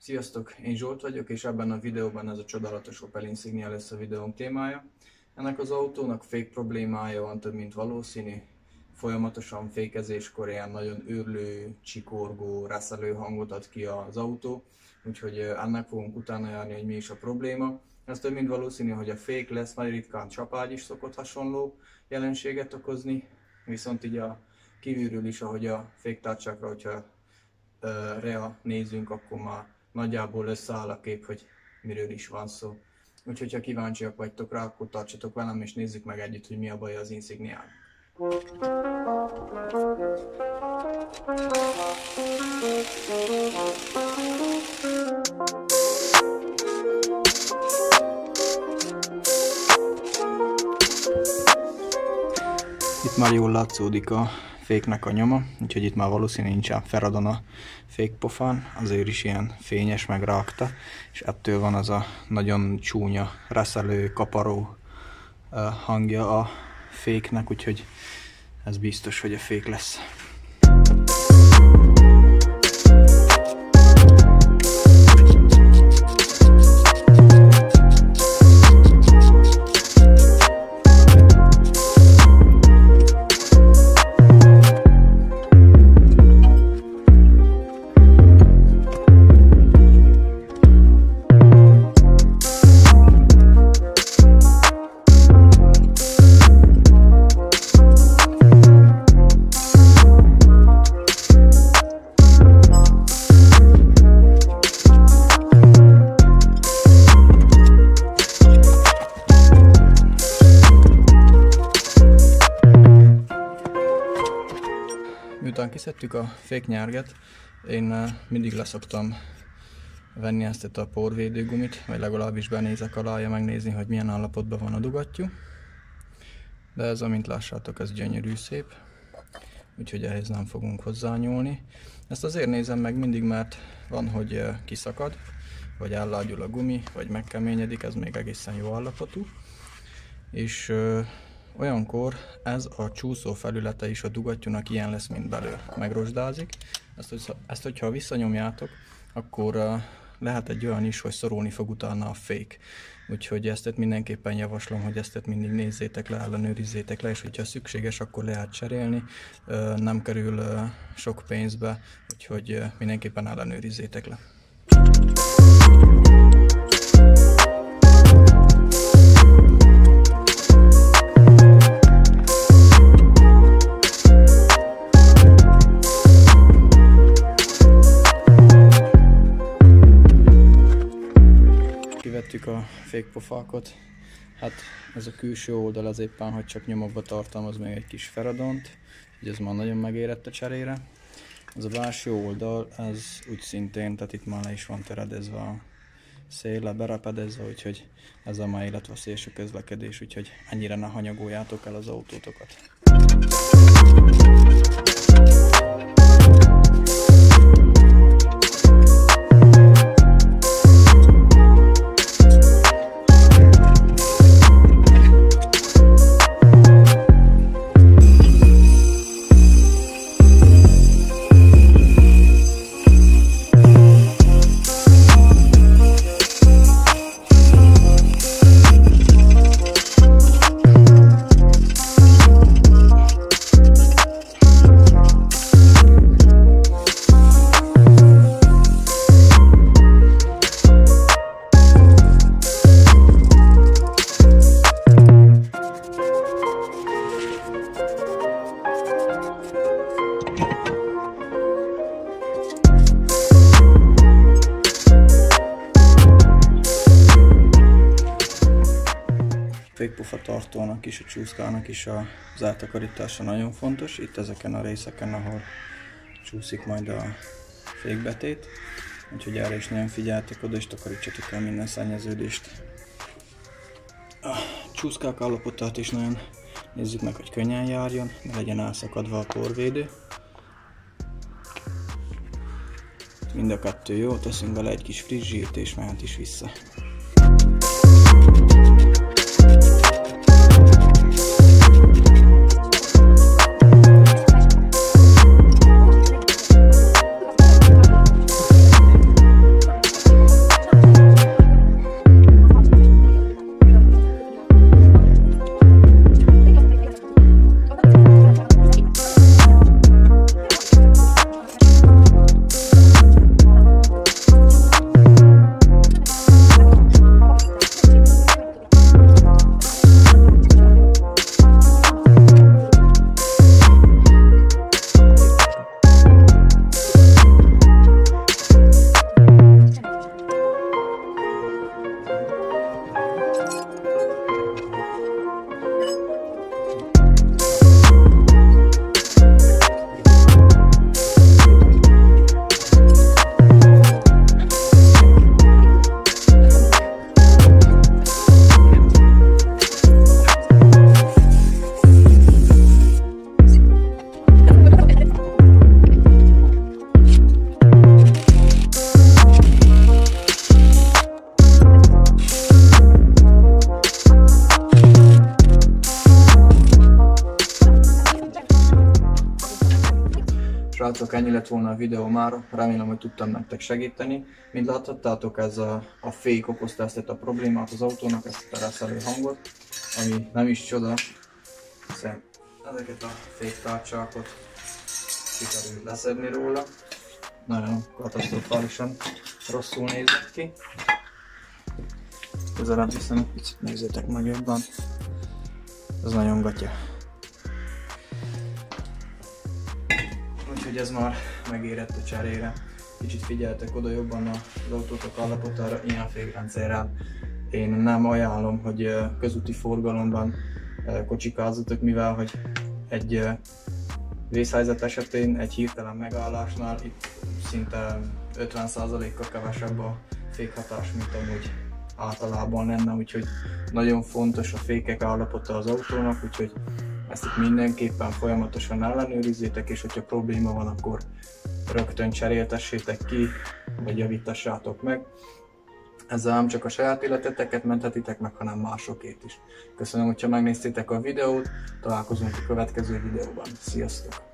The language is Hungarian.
Sziasztok, én Zsolt vagyok, és ebben a videóban ez a csodálatos Opel Insignia lesz a videónk témája. Ennek az autónak fék problémája van, több mint valószínű. Folyamatosan fékezéskor ilyen nagyon őrlő, csikorgó, reszelő hangot ad ki az autó, úgyhogy ennek fogunk utána járni, hogy mi is a probléma. Ez több mint valószínű, hogy a fék lesz, vagy ritkán csapágy is szokott hasonló jelenséget okozni, viszont így a kívülről is, ahogy a féktárcsákra, hogyha rea nézünk, akkor már nagyjából összeáll a kép, hogy miről is van szó. Úgyhogy ha kíváncsiak vagytok rá, akkor tartsatok velem és nézzük meg együtt, hogy mi a baj az Insignián. Itt már jól látszódik a féknek a nyoma, úgyhogy itt már valószínűleg nincsen feradon a fékpofán, azért is ilyen fényes, meg rágta, és ettől van az a nagyon csúnya, reszelő, kaparó hangja a féknek, úgyhogy ez biztos, hogy a fék lesz. Miután kiszedtük a féknyerget, én mindig leszoktam venni ezt a porvédőgumit, vagy legalábbis benézek alá, megnézni, hogy milyen állapotban van a dugattyú. De ez, amint lássátok, ez gyönyörű szép, úgyhogy ehhez nem fogunk hozzányúlni. Ezt azért nézem meg mindig, mert van, hogy kiszakad, vagy ellágyul a gumi, vagy megkeményedik, ez még egészen jó állapotú. És olyankor ez a csúszó felülete is a dugattyúnak ilyen lesz, mint belül. Megrosdázik. Ezt hogyha visszanyomjátok, akkor lehet egy olyan is, hogy szorulni fog utána a fék. Úgyhogy ezt mindenképpen javaslom, hogy ezt mindig nézzétek le, ellenőrizzétek le, és hogyha szükséges, akkor lehet cserélni. Nem kerül sok pénzbe, úgyhogy mindenképpen ellenőrizzétek le. Kivettük a fékpofákat, hát ez a külső oldal az éppen, hogy csak nyomokba tartalmaz még egy kis feradont, így ez már nagyon megérett a cserére. Ez a belső oldal, ez úgy szintén, tehát itt már le is van teredezve a széle, berepedezve, úgyhogy ezzel már életveszélyes a közlekedés, úgyhogy ennyire ne hanyagoljátok el az autótokat. Fékpufa tartónak is, a csúszkának is az eltakarítása nagyon fontos. Itt ezeken a részeken, ahol csúszik majd a fékbetét. Úgyhogy erre is nagyon figyeljetek oda, és takarítsatok el minden szennyeződést. A csúszkák állapotát is nagyon nézzük meg, hogy könnyen járjon, ne legyen elszakadva a porvédő. Mind a kettő jó, teszünk bele egy kis friss zsírt, és mehet is vissza. ennyi lett volna a videó már, remélem, hogy tudtam nektek segíteni. Mint láthattátok, ez a fék okozta ezt a problémát az autónak, ezt a reszelő hangot, ami nem is csoda, hiszen ezeket a fék tárcsákat sikerült leszedni róla. Nagyon katasztrofálisan rosszul nézett ki. Közelebb viszem egy picit, nézzétek meg jobban. Ez nagyon gatya. Úgyhogy ez már megérett a cserére. Kicsit figyeltek oda jobban az autótok állapotára ilyen fékrendszerrel. Én nem ajánlom, hogy közúti forgalomban kocsikázzatok, mivel hogy egy vészhelyzet esetén, egy hirtelen megállásnál itt szinte 50%-kal kevesebb a fékhatás, mint amúgy általában lenne, úgyhogy nagyon fontos a fékek állapota az autónak, úgyhogy ezt itt mindenképpen folyamatosan ellenőrizzétek, és hogyha probléma van, akkor rögtön cseréltessétek ki, vagy javítassátok meg. Ezzel nem csak a saját életeteket menthetitek meg, hanem másokét is. Köszönöm, hogyha megnéztétek a videót, találkozunk a következő videóban. Sziasztok!